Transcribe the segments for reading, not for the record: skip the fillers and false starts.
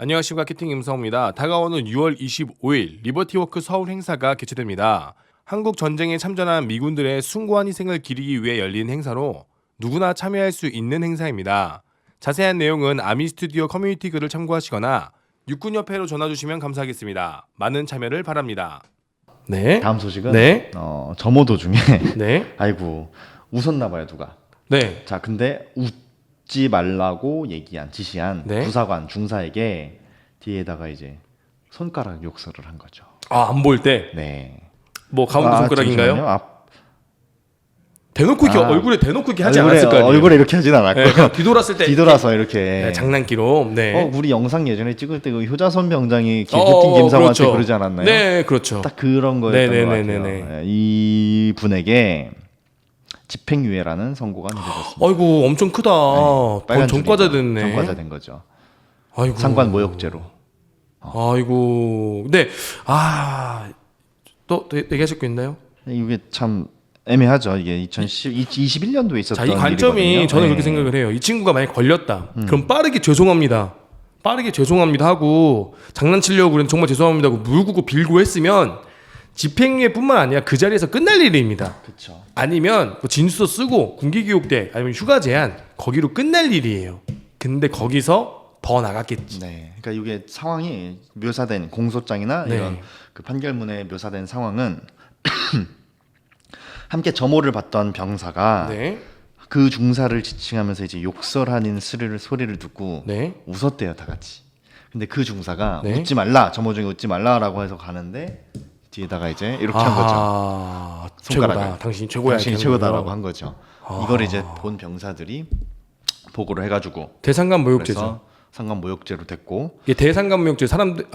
안녕하십니까. 캐팅 임성호입니다. 다가오는 6월 25일 리버티워크 서울 행사가 개최됩니다. 한국 전쟁에 참전한 미군들의 숭고한 희생을 기리기 위해 열린 행사로 누구나 참여할 수 있는 행사입니다. 자세한 내용은 아미스튜디오 커뮤니티 글을 참고하시거나 육군협회로 전화주시면 감사하겠습니다. 많은 참여를 바랍니다. 네. 다음 소식은 네. 점호 도중에 네. 아이고 웃었나 봐요 누가. 네. 자 근데 웃지 말라고 지시한 네. 부사관 중사에게 뒤에다가 이제 손가락 욕설을 한 거죠. 아, 안 보일 때? 네. 뭐 가운데 손가락인가요? 잠시만요. 대놓고 이렇게 얼굴에 대놓고 이렇게 하지 않았을 거 아니에요? 얼굴에 이렇게 하진 않았고 네, 뒤돌았을 때 뒤돌아서 이렇게 네, 장난기로. 네. 우리 영상 예전에 찍을 때 그 효자손 병장이 기프팅 김상우한테 그렇죠. 그러지 않았나요? 네, 그렇죠. 딱 그런 거였던 것 같아요. 네네네네. 네, 이 분에게 집행유예라는 선고가 내려졌습니다. 아이고, 엄청 크다. 빨간 전과자 줄이죠. 됐네. 전과자 된 거죠. 아이고. 상관 모욕죄로. 아이고. 근데 또 얘기하실 거 있나요? 이게 참 애매하죠. 이게 2021년도에 있었던 자, 이 관점이 일이거든요. 저는 네. 그렇게 생각을 해요. 이 친구가 만약 걸렸다. 그럼 빠르게 죄송합니다. 빠르게 죄송합니다 하고 장난치려고 그랬는데 정말 죄송합니다 하고 물고 빌고 했으면 집행유예뿐만 아니라 그 자리에서 끝날 일입니다. 그렇죠. 아니면 뭐 진술서 쓰고 군기교육대 아니면 휴가 제한 거기로 끝날 일이에요. 근데 거기서 더 나갔겠지. 네. 그러니까 이게 상황이 묘사된 공소장이나 네. 이런 그 판결문에 묘사된 상황은 함께 점호를 받던 병사가 네. 그 중사를 지칭하면서 이제 욕설하는 소리를 듣고 네. 웃었대요, 다 같이. 근데 그 중사가 네. 웃지 말라, 점호 중에 웃지 말라라고 해서 가는데 뒤에다가 이제 이렇게 한 거죠. 최고다. 손가락을. 당신이 최고야. 당신이 이렇게 최고다라고 거예요. 한 거죠. 이걸 이제 본 병사들이 보고를 해가지고 대상간 모욕죄죠. 그래서 상관 모욕죄로 됐고. 이게 대상간 모욕죄 사람들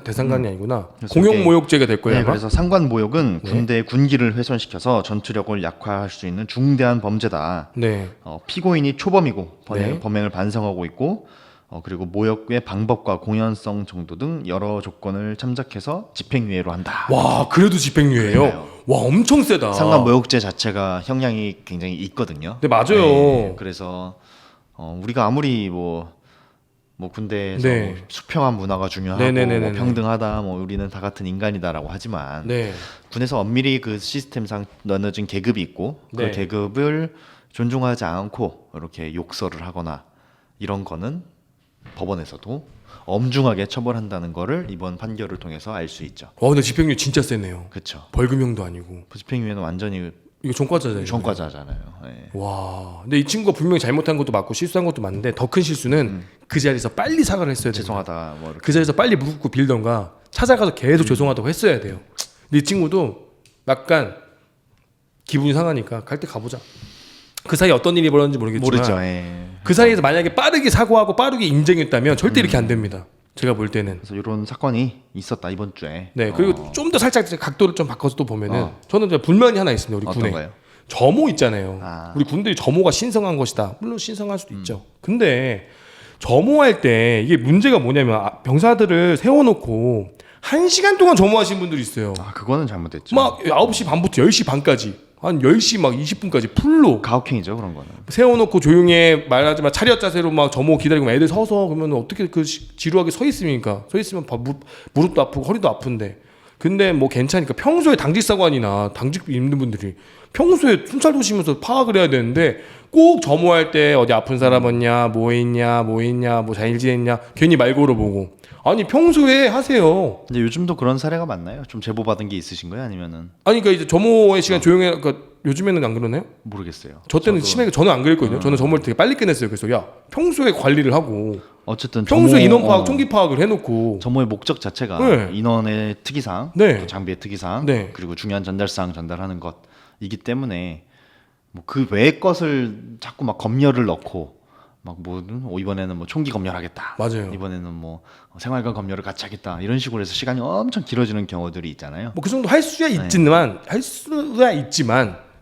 대상간이 아니구나. 그래서 공용 이게- 모욕죄가 될 거예요. 네, 아마? 그래서 상관 모욕은 군대의 군기를 훼손시켜서 전투력을 약화할 수 있는 중대한 범죄다. 네. 피고인이 초범이고 네. 범행을 반성하고 있고 그리고 모욕의 방법과 공연성 정도 등 여러 조건을 참작해서 집행유예로 한다. 와, 그래도 집행유예요. 그래요. 와, 엄청 세다. 상관 모욕죄 자체가 형량이 굉장히 있거든요. 네, 맞아요. 네, 그래서 우리가 아무리 뭐 군대에서 네. 뭐 수평한 문화가 중요하고 네네네네네. 뭐 평등하다, 뭐 우리는 다 같은 인간이다라고 하지만 네. 군에서 엄밀히 그 시스템상 나눠진 계급이 있고 그 네. 계급을 존중하지 않고 이렇게 욕설을 하거나 이런 거는 법원에서도 엄중하게 처벌한다는 거를 이번 판결을 통해서 알 수 있죠. 근데 집행유예 진짜 세네요. 그렇죠. 벌금형도 아니고. 집행유예는 완전히 이거 전과자잖아요. 전과자잖아요. 네. 와, 근데 이 친구가 분명히 잘못한 것도 맞고 실수한 것도 맞는데 더 큰 실수는 그 자리에서 빨리 사과를 했어야 돼요. 죄송하다. 뭐 이렇게. 그 자리에서 빨리 묻고 빌던가 찾아가서 계속 죄송하다고 했어야 돼요. 근데 이 친구도 약간 기분이 상하니까 갈 때 가보자. 그 사이에 어떤 일이 벌어졌는지 모르겠지만 모르죠. 예. 그 사이에서 만약에 빠르게 사과하고 빠르게 인정했다면 절대 이렇게 안 됩니다. 제가 볼 때는. 그래서 이런 사건이 있었다 이번 주에. 네, 그리고 좀 더 살짝 각도를 좀 바꿔서 또 보면은 저는 이제 불만이 하나 있습니다. 우리 군에. 어떤가요? 점호 있잖아요. 아. 우리 군들이 점호가 신성한 것이다. 물론 신성할 수도 있죠. 근데 점호할 때 이게 문제가 뭐냐면 병사들을 세워놓고 1시간 동안 점호하신 분들이 있어요. 그거는 잘못됐죠. 막 9시 반부터 10시 반까지 한 10시 막 20분까지 풀로 가혹행위죠 그런 거는. 세워놓고 조용히 말하지 마 차렷 자세로 막 점호 기다리고 애들 서서 그러면 어떻게 그 지루하게 서 있습니까? 서 있으면 무릎도 아프고 허리도 아픈데. 근데 뭐 괜찮으니까 평소에 당직사관이나 당직 있는 분들이 평소에 순찰 도시면서 파악을 해야 되는데 꼭 점호할 때 어디 아픈 사람 없냐, 뭐 있냐, 뭐 잘 지냈냐 괜히 말 걸어보고. 아니 평소에 하세요. 근데 요즘도 그런 사례가 많나요? 좀 제보 받은 게 있으신 거예요? 아니면은 아니 그러니까 이제 점호의 시간 조용해. 그러니까 요즘에는 안 그러나요? 모르겠어요. 저 때는 심하게 저는 안 그랬거든요. 저는 점호를 되게 빨리 끝냈어요. 그래서 야 평소에 관리를 하고 어쨌든 평소에 인원 파악, 총기 파악을 해놓고 점호의 목적 자체가 네. 인원의 특이사항, 네. 또 장비의 특이사항, 네. 그리고 중요한 전달사항 전달하는 것이기 때문에 뭐 그 외의 것을 자꾸 막 검열을 넣고 막 이번에는 뭐 총기 검열하겠다. 맞아요. 이번에는 뭐 생활관 검열을 같이 하겠다. 이런 식으로 해서 시간이 엄청 길어지는 경우들이 있잖아요. 뭐 그 정도 할 수야 있지만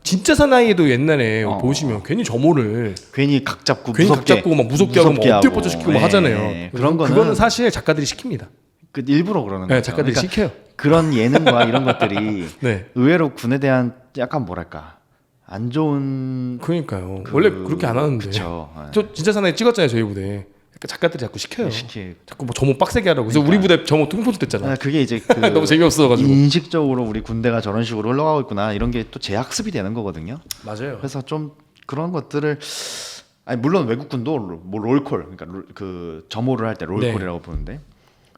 진짜 사나이에도 옛날에 보시면 괜히 점호를 괜히 각 잡고 괜히 각 잡고 막 무섭게 하고 막 엎드려 뻗쳐 시키고 막 하잖아요. 네. 그런 그거는 사실 작가들이 시킵니다. 그 일부러 그러는 네, 거죠. 작가들이 그러니까 시켜요. 그런 예능과 이런 것들이 네. 의외로 군에 대한 약간 뭐랄까 안 좋은 그러니까요. 원래 그렇게 안 하는데. 그쵸. 저 진짜 사나이 찍었잖아요 저희 부대. 작가들이 자꾸 시켜요. 시키. 자꾸 뭐 점호 빡세게 하라고. 그래서 우리 부대 점호 통포트 됐잖아. 그게 이제 그 너무 재미없어가지고. 인식적으로 우리 군대가 저런 식으로 흘러가고 있구나 이런 게 또 재학습이 되는 거거든요. 맞아요. 그래서 좀 그런 것들을 아니 물론 외국군도 뭐 롤콜 그러니까 그 점호를 할 때 롤콜이라고 부르는데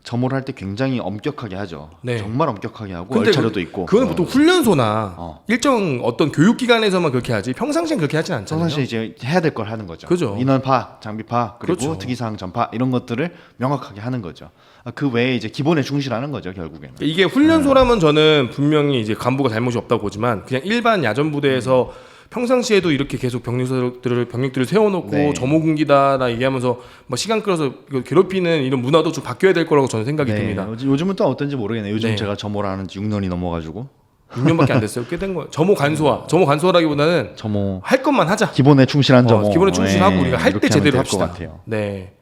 점호를 할 때 굉장히 엄격하게 하죠. 네. 정말 엄격하게 하고 근데 얼차려도 있고. 그건 보통 훈련소나 어. 일정 어떤 교육기관에서만 그렇게 하지 평상시엔 그렇게 하진 않잖아요. 사실 이제 해야 될 걸 하는 거죠. 그죠. 인원파, 장비파, 그리고 그렇죠. 특이사항 전파 이런 것들을 명확하게 하는 거죠. 그 외에 이제 기본에 충실하는 거죠 결국에는. 이게 훈련소라면 저는 분명히 이제 간부가 잘못이 없다고 보지만 그냥 일반 야전 부대에서 평상시에도 이렇게 계속 병력들을 세워놓고 네. 점호군기다나 얘기하면서 뭐 시간 끌어서 이거 괴롭히는 이런 문화도 좀 바뀌어야 될 거라고 저는 생각이 듭니다. 요즘은 또 어떤지 모르겠네요. 요즘 네. 제가 점호를 하는 지 6년이 넘어가지고 6년밖에 안 됐어요. 꽤 된 거예요. 점호 간소화라기보다는 점호 할 것만 하자. 기본에 충실한 점호. 기본에 충실하고 네, 우리가 할 때 이렇게 제대로 하면 될것 합시다. 같아요. 네.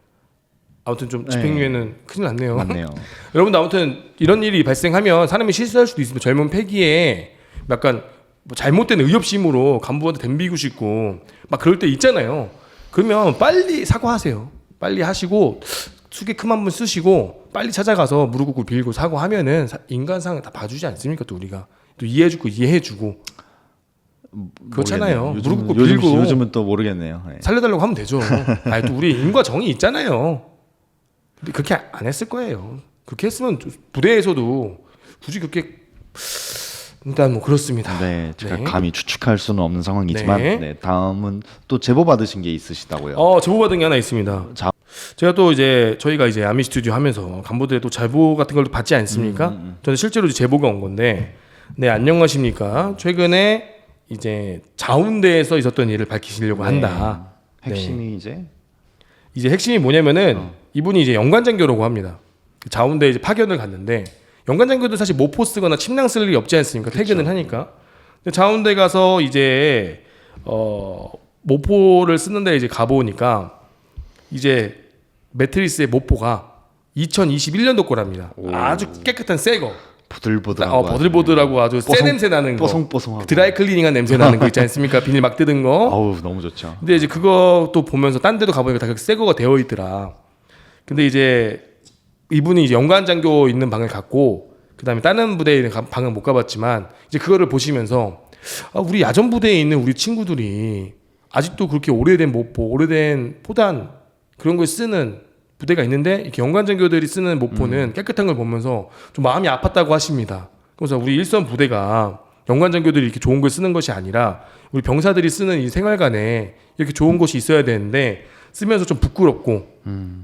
아무튼 좀 네. 집행유예는 큰일 났네요. 맞네요. 여러분도 아무튼 이런 일이 발생하면 사람이 실수할 수도 있습니다. 젊은 패기에 약간 뭐 잘못된 의협심으로 간부한테 덤비고 싶고 막 그럴 때 있잖아요. 그러면 빨리 사과하세요. 빨리 하시고 수개 큼 한번 쓰시고 빨리 찾아가서 무릎 꿇고 빌고 사과하면은 인간상 다 봐주지 않습니까? 또 우리가 또 이해해주고 이해해주고 그렇잖아요. 모르겠네요. 무릎 꿇고 빌고 요즘은 또 모르겠네요. 네. 살려달라고 하면 되죠. 아니 또 우리 인과 정이 있잖아요. 근데 그렇게 안 했을 거예요. 그렇게 했으면 부대에서도 굳이 그렇게 일단 뭐 그렇습니다. 네, 제가 네. 감히 추측할 수는 없는 상황이지만 네. 네, 다음은 또 제보 받으신 게 있으시다고요. 제보 받은 게 하나 있습니다. 자- 제가 또 이제 저희가 이제 아미 스튜디오 하면서 간부들의 또 제보 같은 걸 받지 않습니까? 저는 실제로 이제 제보가 온 건데, 네 안녕하십니까? 최근에 이제 자운대에서 있었던 일을 밝히시려고 한다. 핵심이 이제 이제 핵심이 뭐냐면은 이분이 이제 연관장교라고 합니다. 자운대 이제 파견을 갔는데 연관장교도 사실 모포 쓰거나 침낭 쓸 일이 없지 않습니까? 퇴근을 하니까. 근데 자운대 가서 이제 모포를 쓰는데 이제 가보니까 이제 매트리스의 모포가 2021년도 거랍니다. 아주 깨끗한 새 거. 보들보들하고 보들보들하고 아주 새 냄새 나는 거. 뽀송뽀송하고 드라이 클리닝한 냄새 나는 거 있지 않습니까? 비닐 막 뜯은 거. 아우 너무 좋죠. 근데 이제 그것도 보면서 딴 데도 가보니까 다 그렇게 새 거가 되어 있더라. 근데 이제 이분이 이제 연관장교 있는 방을 갔고 그다음에 다른 부대에 있는 방은 못 가봤지만 이제 그거를 보시면서 우리 야전 부대에 있는 우리 친구들이 아직도 그렇게 오래된 모포, 오래된 포단 그런 걸 쓰는 부대가 있는데 이렇게 연관장교들이 쓰는 모포는 깨끗한 걸 보면서 좀 마음이 아팠다고 하십니다. 그래서 우리 일선 부대가 연관장교들이 이렇게 좋은 걸 쓰는 것이 아니라 우리 병사들이 쓰는 이 생활관에 이렇게 좋은 것이 있어야 되는데 쓰면서 좀 부끄럽고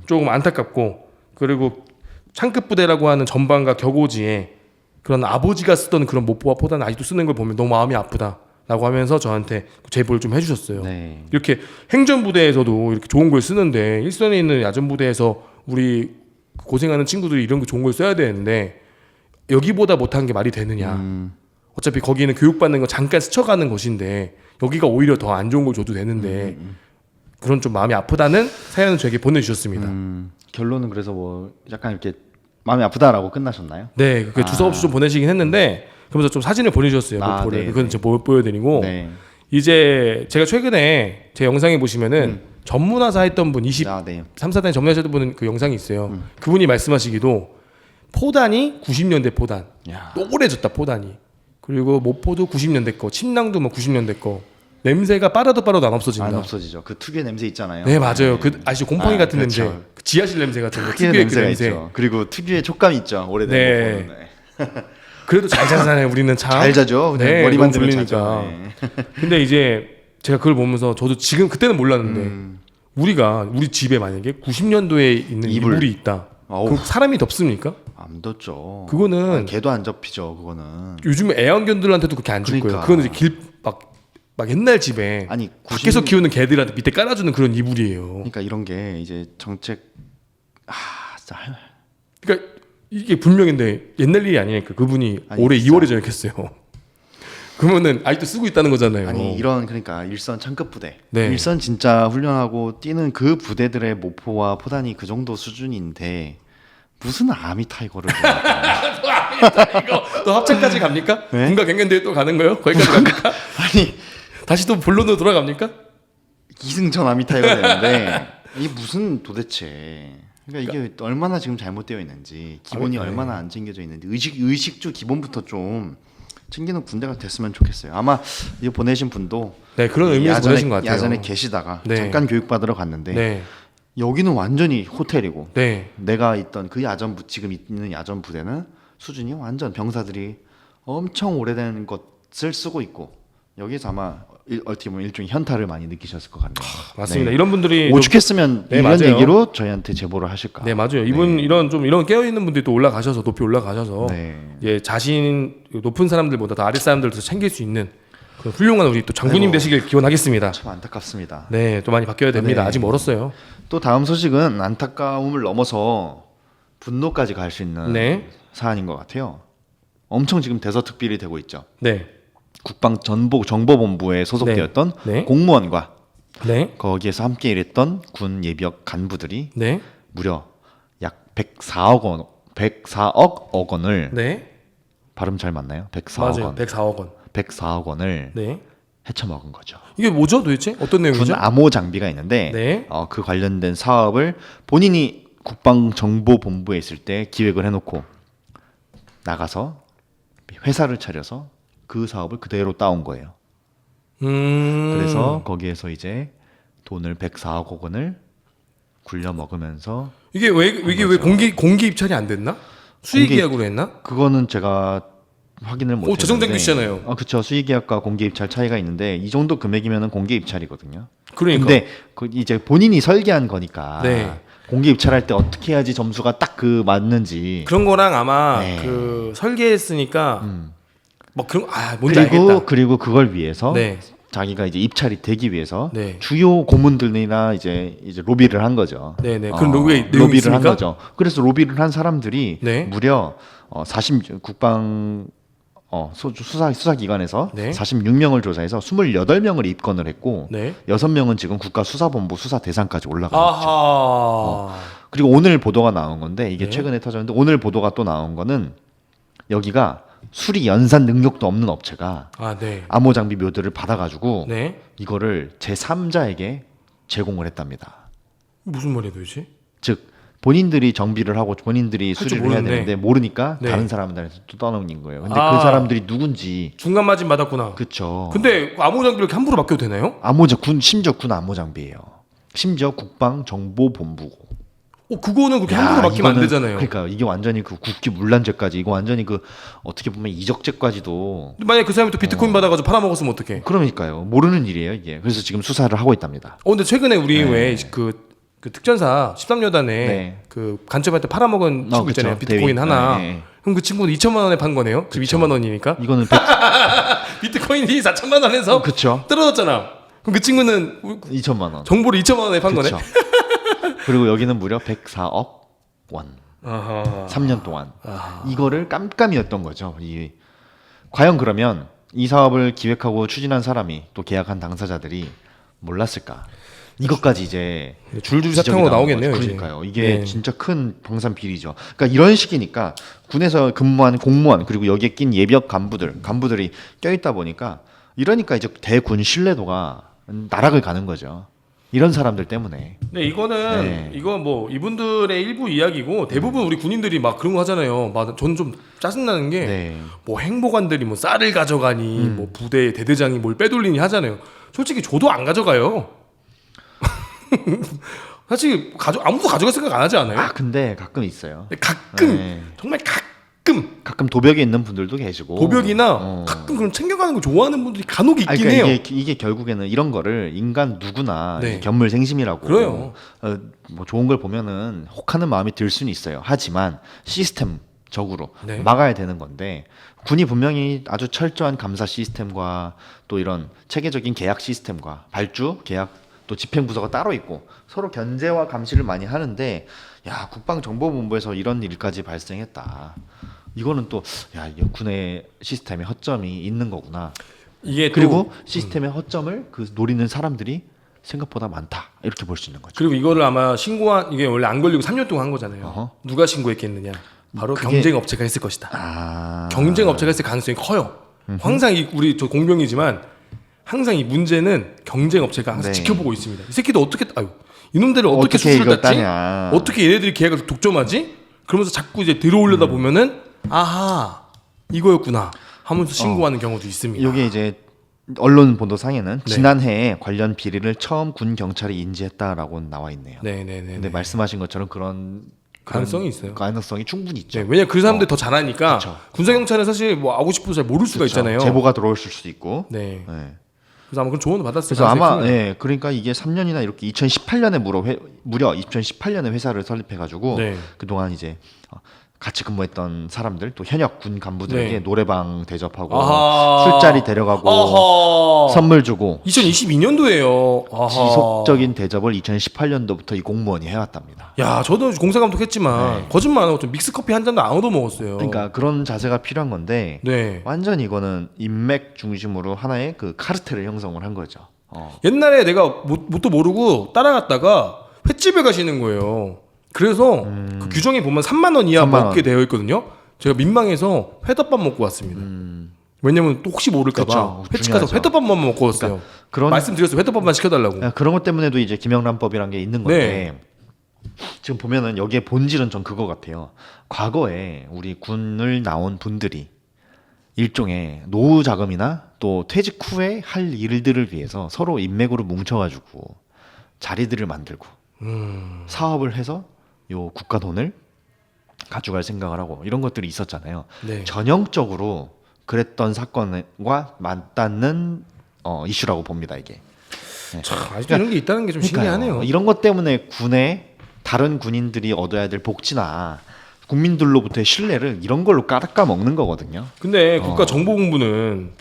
조금 안타깝고 그리고 창급 부대라고 하는 전방과 격오지에 그런 아버지가 쓰던 그런 모포와 포단을 아직도 쓰는 걸 보면 너무 마음이 아프다라고 하면서 저한테 제보를 좀 해주셨어요. 네. 이렇게 행전 부대에서도 이렇게 좋은 걸 쓰는데 일선에 있는 야전 부대에서 우리 고생하는 친구들이 이런 게 좋은 걸 써야 되는데 여기보다 못한 게 말이 되느냐? 어차피 거기는 교육받는 거 잠깐 스쳐가는 것인데 여기가 오히려 더 안 좋은 걸 줘도 되는데 그런 좀 마음이 아프다는 사연을 저에게 보내주셨습니다. 결론은 그래서 뭐 약간 이렇게 마음이 아프다라고 끝나셨나요? 네, 그 주소 없이 좀 보내시긴 했는데 그러면서 좀 사진을 보내주셨어요. 모포를. 네, 그건 제가 보여드리고 네. 이제 제가 최근에 제 영상에 보시면은 전문화사 했던 분 23, 네. 4단에 전문화사 했던 분 그 영상이 있어요. 그분이 말씀하시기도 포단이 90년대 포단, 야. 오래졌다 포단이. 그리고 모포도 90년대 거, 침낭도 뭐 90년대 거. 냄새가 빨아도 안 없어진다. 안 없어지죠. 그 특유의 냄새 있잖아요. 네 맞아요. 그 아시죠 곰팡이 같은 그렇죠. 냄새, 그 지하실 냄새 같은 거, 특유의 특유의 그 냄새가 냄새. 있죠. 그리고 특유의 촉감이 있죠. 오래된 네. 모포는. 네. 그래도 잘 자잖아요. 우리는 참. 잘 자죠. 그냥 네, 머리만 너무 들면 졸리니까. 자죠. 네. 근데 제가 그걸 보면서 저도 지금 그때는 몰랐는데 우리 집에 만약에 90년도에 있는 이불이 있다. 어우. 그럼 사람이 덥습니까? 안 뒀죠. 그거는 개도 안 접히죠. 그거는. 요즘에 애완견들한테도 그렇게 안 줄 거예요. 그러니까. 그거는 이제 막 옛날 집에 아니 밖에서 키우는 개들한테 밑에 깔아주는 그런 이불이에요. 그러니까 이런 게 이제 정책 진짜 그러니까 이게 분명인데 옛날 일이 아니니까 그분이 아니, 올해 진짜. 2월에 전역했어요. 그러면은 아직도 쓰고 있다는 거잖아요. 아니 이런 그러니까 일선 창급 부대, 네. 일선 진짜 훈련하고 뛰는 그 부대들의 모포와 포단이 그 정도 수준인데 무슨 아미 타이거를 이거 또 합창까지 갑니까? 네? 군가 경연대회 또 가는 거요? 거기까지 갑니까? 아니 다시 또 본론으로 돌아갑니까? 이승전 아미 타이거 되는데 이게 무슨 도대체? 그러니까 이게 얼마나 지금 잘못되어 있는지, 기본이 얼마나 안 챙겨져 있는지, 의식주 기본부터 좀 챙기는 군대가 됐으면 좋겠어요. 아마 이거 보내신 분도 네, 그런 의미에서 보내신 것 같아요. 야전에 계시다가 네. 잠깐 교육받으러 갔는데 네. 여기는 완전히 호텔이고 네. 내가 있던 그 지금 있는 야전 부대는 수준이 완전 병사들이 엄청 오래된 것을 쓰고 있고 여기서 아마 어떻게 보면 일종의 현타를 많이 느끼셨을 것 같네요. 맞습니다. 네. 이런 분들이 오죽했으면 네, 이런 맞아요. 얘기로 저희한테 제보를 하실까? 네, 맞아요. 이분 이런 깨어 있는 분들이 또 올라가셔서 높이 올라가셔서 네. 예, 자신 높은 사람들보다 더 아래 사람들도 챙길 수 있는 그런 훌륭한 우리 또 장군님 아이고. 되시길 기원하겠습니다. 참 안타깝습니다. 네, 또 많이 바뀌어야 됩니다. 네. 아직 멀었어요. 또 다음 소식은 안타까움을 넘어서 분노까지 갈 수 있는 네. 사안인 것 같아요. 엄청 지금 대서특필이 되고 있죠. 네. 국방정보본부에 소속되었던 네. 공무원과 네. 거기에서 함께 일했던 군 예비역 간부들이 네. 무려 약 104억 원을 네. 발음 잘 맞나요? 104억 맞아요. 원. 104억 원. 104억 원을 네. 헤쳐먹은 거죠. 이게 뭐죠, 도대체? 어떤 군 내용이죠? 암호 장비가 있는데 네. 그 관련된 사업을 본인이 국방정보본부에 있을 때 기획을 해놓고 나가서 회사를 차려서 그 사업을 그대로 따온 거예요. 그래서 거기에서 이제 돈을 104억 원을 굴려 먹으면서 이게 왜 공개 입찰이 안 됐나? 수의 계약으로 했나? 그거는 제가 확인을 못 했는데 재정된 것이잖아요. 그렇죠. 수의 계약과 공개 입찰 차이가 있는데 이 정도 금액이면은 공개 입찰이거든요. 그러니까. 근데 이제 본인이 설계한 거니까 네. 공개 입찰할 때 어떻게 해야지 점수가 딱 맞는지 그런 거랑 아마 네. 그 설계했으니까 뭐 그런 뭔지 알겠다. 그리고 그걸 위해서 네. 자기가 이제 입찰이 되기 위해서 네. 주요 고문들이나 이제 로비를 한 거죠. 네네. 그런 로비의 내용이 로비를 있습니까? 한 거죠. 그래서 로비를 한 사람들이 네. 무려 40 국방 수사기관에서 네. 46명을 조사해서 28명을 입건을 했고 네. 6명은 지금 국가수사본부 수사 대상까지 올라가 있죠. 아하. 그리고 오늘 보도가 나온 건데 이게 네. 최근에 터졌는데 오늘 보도가 또 나온 거는 여기가 수리 연산 능력도 없는 업체가 네. 암호 장비 묘들을 받아가지고 네. 이거를 제3자에게 제공을 했답니다. 무슨 말이야 도대체? 즉 본인들이 정비를 하고 본인들이 줄 수리를 해야 모르는데. 되는데 모르니까 네. 다른 사람들한테 또 떠넘긴 거예요. 근데 아. 그 사람들이 누군지 중간 마진 받았구나. 그쵸. 근데 암호 장비 이렇게 함부로 맡겨도 되나요? 심지어 군 암호 장비예요. 심지어 국방정보본부고. 그거는 그렇게 함부로 맡기면 안 되잖아요. 그러니까 이게 완전히 그 국기 문란죄까지 이거 완전히 그 어떻게 보면 이적죄까지도 만약에 그 사람이 또 비트코인 받아가지고 팔아먹었으면 어떡해? 그러니까요. 모르는 일이에요 이게. 그래서 지금 수사를 하고 있답니다. 근데 최근에 우리 네. 왜 그 특전사 13여단에 네. 그 간첩한테 팔아먹은 친구 있잖아요. 그쵸. 비트코인 대위. 하나. 네. 그럼 그 친구는 2천만 원에 판 거네요. 지금 2천만 원이니까. 이거는 비트코인이 4천만 원에서 그쵸. 떨어졌잖아. 그럼 그 친구는 2천만 원. 정보를 2천만 원에 판 거네. 그쵸. 그리고 여기는 무려 104억 원. 아하. 3년 동안 이거를 깜깜이었던 거죠. 과연 그러면 이 사업을 기획하고 추진한 사람이 또 계약한 당사자들이 몰랐을까? 이것까지 이제 줄줄이 지적이 사탕으로 나오는 나오겠네요. 거죠. 이제. 그러니까요. 이게 네. 진짜 큰 방산 비리죠. 그러니까 이런 식이니까 군에서 근무한 공무원 그리고 여기에 낀 예비역 간부들이 껴있다 보니까 이러니까 이제 대군 신뢰도가 나락을 가는 거죠. 이런 사람들 때문에. 네, 이거는 네. 이거 뭐 이분들의 일부 이야기고 대부분 우리 군인들이 막 그런 거 하잖아요. 저는 좀 짜증나는 게 네. 뭐 행보관들이 뭐 쌀을 가져가니 뭐 부대 대대장이 뭘 빼돌리니 하잖아요. 솔직히 저도 안 가져가요. 사실 아무도 가져갈 생각 안 하지 않아요? 근데 가끔 있어요. 가끔 네. 정말 가끔 도벽에 있는 분들도 계시고 도벽이나 가끔 그런 챙겨가는 거 좋아하는 분들이 간혹 있긴 그러니까 해요. 이게 결국에는 이런 거를 인간 누구나 네. 견물생심이라고 그래요. 뭐 좋은 걸 보면은 혹하는 마음이 들 수는 있어요. 하지만 시스템적으로 네. 막아야 되는 건데 군이 분명히 아주 철저한 감사 시스템과 또 이런 체계적인 계약 시스템과 발주 계약 또 집행부서가 따로 있고 서로 견제와 감시를 많이 하는데 국방정보본부에서 이런 일까지 발생했다. 이거는 또 군의 시스템에 허점이 있는 거구나. 이게 그리고 시스템의 허점을 노리는 사람들이 생각보다 많다. 이렇게 볼 수 있는 거죠. 그리고 이거를 아마 이게 원래 안 걸리고 3년 동안 한 거잖아요. 어허. 누가 신고했겠느냐? 바로 경쟁업체가 했을 것이다. 경쟁업체가 했을 가능성이 커요. 항상 우리 저 공병이지만 항상 이 문제는 경쟁 업체가 항상 네. 지켜보고 있습니다. 이 새끼들 어떻게 이놈들을 어떻게 어떻게 수수료 이걸 땄지? 따냐. 어떻게 얘네들이 계약을 독점하지? 그러면서 자꾸 이제 들어올려다 보면은 아하 이거였구나 하면서 신고하는 경우도 있습니다. 이게 이제 언론 보도상에는 네. 지난해에 관련 비리를 처음 군 경찰이 인지했다라고 나와 있네요. 네네네. 근데 말씀하신 것처럼 그런 가능성이 있어요. 가능성이 충분히 있죠. 네, 왜냐 그 사람들 더 잘하니까 그쵸. 군사 경찰은 사실 뭐 하고 싶어도 잘 모를 수가 그렇죠. 있잖아요. 제보가 들어올 수도 있고. 네. 네. 그래서 아마 그런 조언을 받았을 그래서 아마 가능성이 큽니다. 예, 그러니까 이게 3년이나 이렇게 2018년에 무려 2018년에 회사를 설립해가지고 네. 그동안 이제 같이 근무했던 사람들 또 현역 군 간부들에게 네. 노래방 대접하고 아하. 술자리 데려가고 아하. 선물 주고 2022년도에요. 아하. 지속적인 대접을 2018년도부터 이 공무원이 해왔답니다. 야, 저도 공사 감독했지만 거짓말 안 하고 좀 믹스 커피 한 잔도 안 얻어 먹었어요. 그러니까 그런 자세가 필요한 건데 네. 완전 이거는 인맥 중심으로 하나의 그 카르텔을 형성을 한 거죠. 옛날에 내가 뭣도 모르고 따라갔다가 횟집에 가시는 거예요. 그래서 그 규정에 보면 3만 원 이하 3만 원. 먹게 되어 있거든요. 제가 민망해서 회덮밥 먹고 왔습니다. 왜냐면 또 혹시 모를까봐 그쵸, 횟집 가서 중요하죠. 회덮밥만 먹고 왔어요. 그런 말씀드렸어요. 회덮밥만 시켜달라고. 그런 것 때문에도 이제 김영란법이란 게 있는 건데 지금 보면은 여기에 본질은 전 그거 같아요. 과거에 우리 군을 나온 분들이 일종의 노후 자금이나 또 퇴직 후에 할 일들을 위해서 서로 인맥으로 뭉쳐가지고 자리들을 만들고 사업을 해서 요 국가 돈을 가져갈 생각을 하고 이런 것들이 있었잖아요. 네. 전형적으로 그랬던 사건과 맞닿는 이슈라고 봅니다 이게. 참, 아직도 이런 게 있다는 게 좀 그러니까요. 신기하네요. 이런 것 때문에 군에 다른 군인들이 얻어야 될 복지나 국민들로부터의 신뢰를 이런 걸로 깎아 먹는 거거든요. 근데 국가정보본부는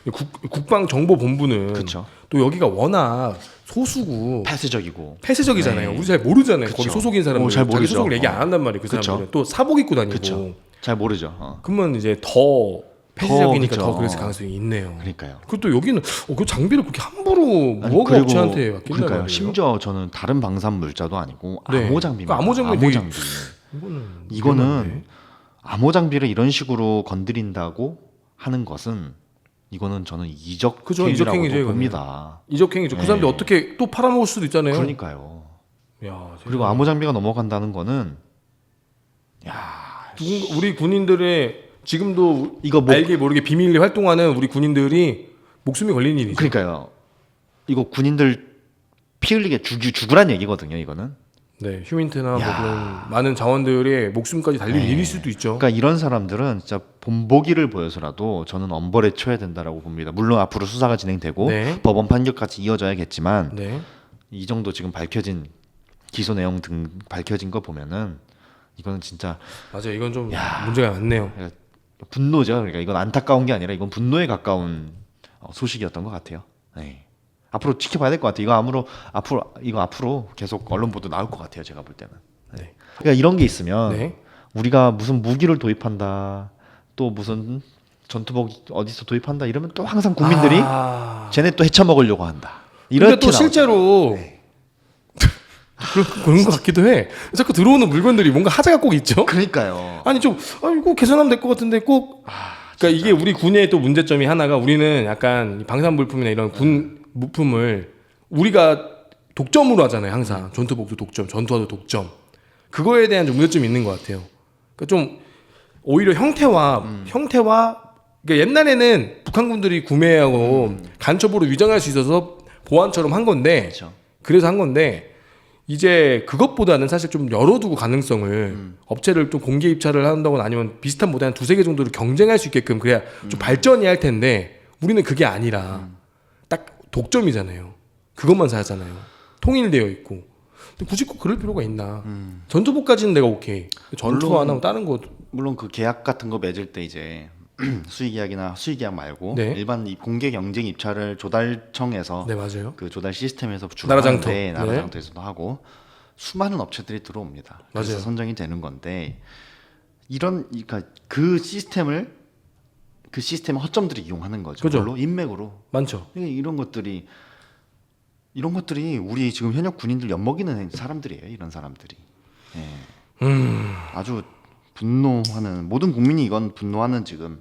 국방정보본부는 그쵸. 또 여기가 워낙 소수고 폐쇄적이고. 폐쇄적이잖아요. 네. 우리 잘 모르잖아요. 그쵸. 거기 소속인 사람들 잘 자기 모르죠. 소속을 얘기 안 한단 말이에요. 그 그쵸. 사람들은 또 사복 입고 다니고. 그쵸. 잘 모르죠. 그러면 이제 더 폐쇄적이니까 그쵸. 더 그럴 가능성이 있네요. 그러니까요. 그리고 또 여기는 그 장비를 그렇게 함부로 아니, 무허가 그리고 업체한테 맡긴단 그러니까요. 말이에요. 심지어 저는 다른 방산 물자도 아니고 네. 암호 장비입니다. 그 암호 장비 암호 되게- 장비. 이거는 이거는 위험한데. 암호 장비를 이런 식으로 건드린다고 하는 것은 이거는 저는 이적 그죠, 행위라고 이적행위죠, 이거는. 봅니다. 이적행위죠. 그 사람들 어떻게 또 팔아먹을 수도 있잖아요. 그러니까요. 야, 그리고 암호 장비가 넘어간다는 거는 우리 군인들의 지금도 이거 뭐- 알게 모르게 비밀리 활동하는 우리 군인들이 목숨이 걸린 일이죠. 그러니까요. 이거 군인들 피 흘리게 죽으란 얘기거든요. 이거는. 네, 휴민트나 뭐 야. 그런 많은 자원들의 목숨까지 달릴 네. 일일 수도 있죠. 그러니까 이런 사람들은 진짜 본보기를 보여서라도 저는 엄벌에 처해야 된다라고 봅니다. 물론 앞으로 수사가 진행되고 네. 법원 판결까지 이어져야겠지만 네, 이 정도 지금 밝혀진 기소 내용 등 밝혀진 거 보면은 이거는 진짜 맞아요. 이건 좀 문제가 많네요. 분노죠. 그러니까 이건 안타까운 게 아니라 이건 분노에 가까운 소식이었던 것 같아요. 네. 앞으로 지켜봐야 될 것 같아요. 이거 앞으로 계속 언론 보도 나올 것 같아요. 제가 볼 때는. 네. 그러니까 이런 게 있으면 네. 우리가 무슨 무기를 도입한다, 또 무슨 전투복 어디서 도입한다 이러면 또 항상 국민들이 쟤네 또 헤쳐먹으려고 한다. 근데 이렇게 또 실제로 네. 그런 것 같기도 해. 자꾸 들어오는 물건들이 뭔가 하자가 꼭 있죠. 그러니까요. 아니 좀 이거 개선하면 될 것 같은데 꼭. 그러니까 이게 우리 군의 또 문제점이 하나가 우리는 약간 이 방산물품이나 이런 군 무품을 우리가 독점으로 하잖아요. 항상 전투복도 독점, 전투화도 독점. 그거에 대한 좀 문제점이 있는 것 같아요. 그러니까 좀 오히려 형태와 그러니까 옛날에는 북한군들이 구매하고 간첩으로 위장할 수 있어서 보안처럼 한 건데 그렇죠. 그래서 한 건데 이제 그것보다는 사실 좀 열어두고 가능성을 업체를 좀 공개 입찰을 한다거나 아니면 비슷한 모델 한 두세 개 정도를 경쟁할 수 있게끔 그래야 좀 발전이 할 텐데 우리는 그게 아니라 딱 독점이잖아요. 그것만 사잖아요. 통일되어 있고. 근데 굳이 꼭 그럴 필요가 있나? 전투복까지는 내가 오케이. 전투 안 하고 다른 거. 물론 그 계약 같은 거 맺을 때 이제 수의계약이나 수의계약 말고 네. 일반 이 공개 경쟁 입찰을 조달청에서 네 맞아요. 그 조달 시스템에서 나라장터. 주하는데 네. 나라장터에서도 하고 수많은 업체들이 들어옵니다. 그래서 맞아요. 선정이 되는 건데 그러니까 그 시스템의 허점들이 이용하는 거죠. 그죠. 그걸로 인맥으로 많죠. 이런 것들이 우리 지금 현역 군인들 엿먹이는 사람들이에요. 이런 사람들이. 예. 아주 분노하는 모든 국민이 이건 분노하는 지금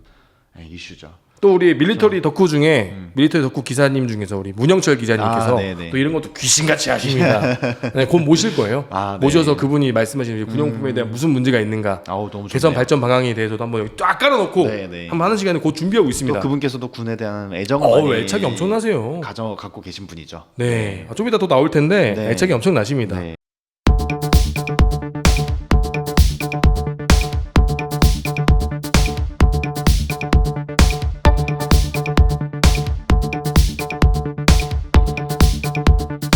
이슈죠. 또 우리 밀리터리 덕후 중에 밀리터리 덕후 기사님 중에서 우리 문영철 기자님께서 아, 네네. 또 이런 것도 귀신같이 하십니다. 네, 곧 모실 거예요. 아, 네. 모셔서 그분이 말씀하시는 구형품에 대한 무슨 문제가 있는가, 아우 너무 개선 좋네요. 발전 방향에 대해서도 한번 여기 딱 깔아놓고 네네. 한번 하는 시간을 곧 준비하고 있습니다. 또 그분께서도 군에 대한 애정을 많이 애착이 엄청나세요. 갖고 계신 분이죠. 네, 좀 이따 또 나올 텐데 네. 애착이 엄청나십니다. 네.